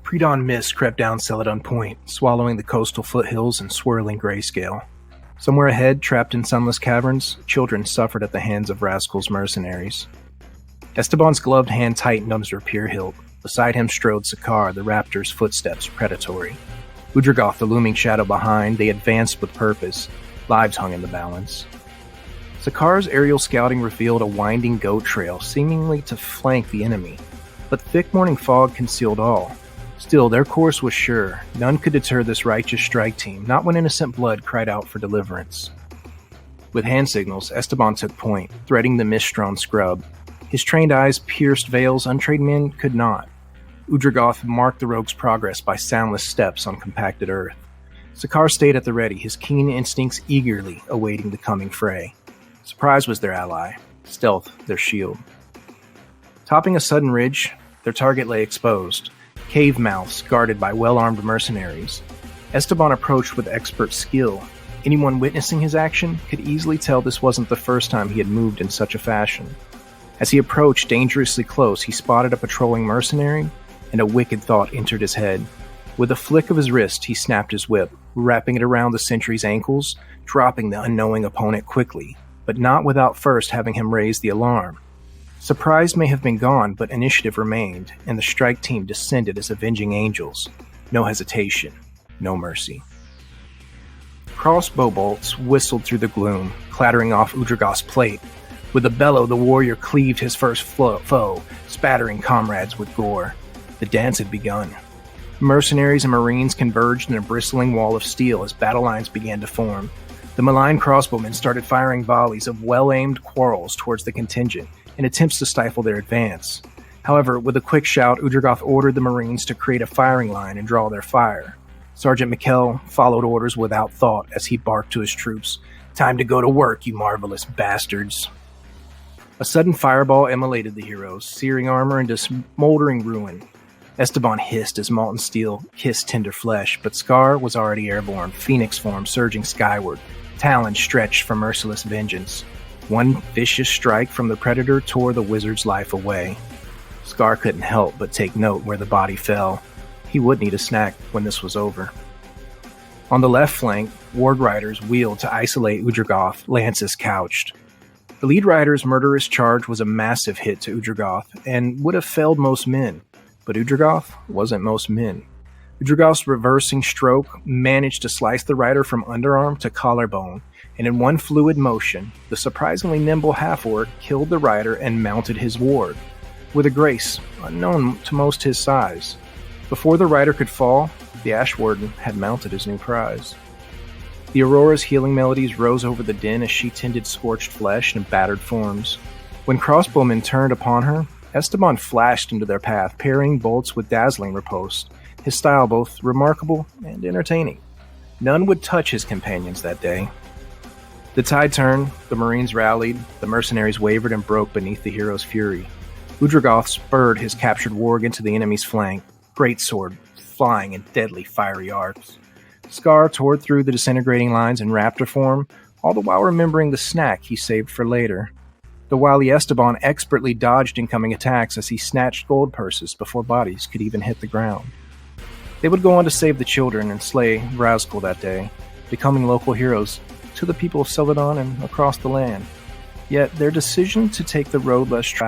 Predawn mist crept down Celadon Pointe, swallowing the coastal foothills and swirling grayscale. Somewhere ahead, trapped in sunless caverns, children suffered at the hands of Vrazkul's mercenaries. Estaban's gloved hand tightened on his rapier hilt. Beside him strode Sakar, the raptor's footsteps predatory. Udragoth, the looming shadow behind, they advanced with purpose. Lives hung in the balance. Sakar's aerial scouting revealed a winding goat trail, seemingly to flank the enemy, but thick morning fog concealed all. Still, their course was sure. None could deter this righteous strike team, not when innocent blood cried out for deliverance. With hand signals, Estaban took point, threading the mist-strewn scrub. His trained eyes pierced veils untrained men could not. Udragoth marked the rogue's progress by soundless steps on compacted earth. Sakar stayed at the ready, his keen instincts eagerly awaiting the coming fray. Surprise was their ally, stealth their shield. Topping a sudden ridge, their target lay exposed. Cave mouths guarded by well-armed mercenaries. Estaban approached with expert skill. Anyone witnessing his action could easily tell this wasn't the first time he had moved in such a fashion. As he approached dangerously close, he spotted a patrolling mercenary, and a wicked thought entered his head. With a flick of his wrist, he snapped his whip, wrapping it around the sentry's ankles, dropping the unknowing opponent quickly, but not without first having him raise the alarm. Surprise may have been gone, but initiative remained, and the strike team descended as avenging angels. No hesitation, no mercy. Crossbow bolts whistled through the gloom, clattering off Udragoth's plate. With a bellow, the warrior cleaved his first foe, spattering comrades with gore. The dance had begun. Mercenaries and marines converged in a bristling wall of steel as battle lines began to form. The malign crossbowmen started firing volleys of well-aimed quarrels towards the contingent, in attempts to stifle their advance. However, with a quick shout, Udragoth ordered the Marines to create a firing line and draw their fire. Sergeant Mikkel followed orders without thought as he barked to his troops, "Time to go to work, you marvelous bastards." A sudden fireball immolated the heroes, searing armor into smoldering ruin. Estaban hissed as molten steel kissed tender flesh, but Scar was already airborne, phoenix form surging skyward, talons stretched for merciless vengeance. One vicious strike from the predator tore the wizard's life away. Scar couldn't help but take note where the body fell. He would need a snack when this was over. On the left flank, Worg riders wheeled to isolate Udragoth, lances couched. The lead rider's murderous charge was a massive hit to Udragoth, and would have felled most men. But Udragoth wasn't most men. Udragoth's reversing stroke managed to slice the rider from underarm to collarbone, and in one fluid motion, the surprisingly nimble half-orc killed the rider and mounted his ward, with a grace unknown to most his size. Before the rider could fall, the Ash Warden had mounted his new prize. The Aurora's healing melodies rose over the din as she tended scorched flesh and battered forms. When crossbowmen turned upon her, Estaban flashed into their path, parrying bolts with dazzling riposte, his style both remarkable and entertaining. None would touch his companions that day. The tide turned, the Marines rallied, the mercenaries wavered and broke beneath the hero's fury. Udragoth spurred his captured warg into the enemy's flank, greatsword flying in deadly fiery arcs. Scar tore through the disintegrating lines in raptor form, all the while remembering the snack he saved for later. The wily Estaban expertly dodged incoming attacks as he snatched gold purses before bodies could even hit the ground. They would go on to save the children and slay Vrazkul that day, becoming local heroes to the people of Celadon and across the land. Yet their decision to take the road less traveled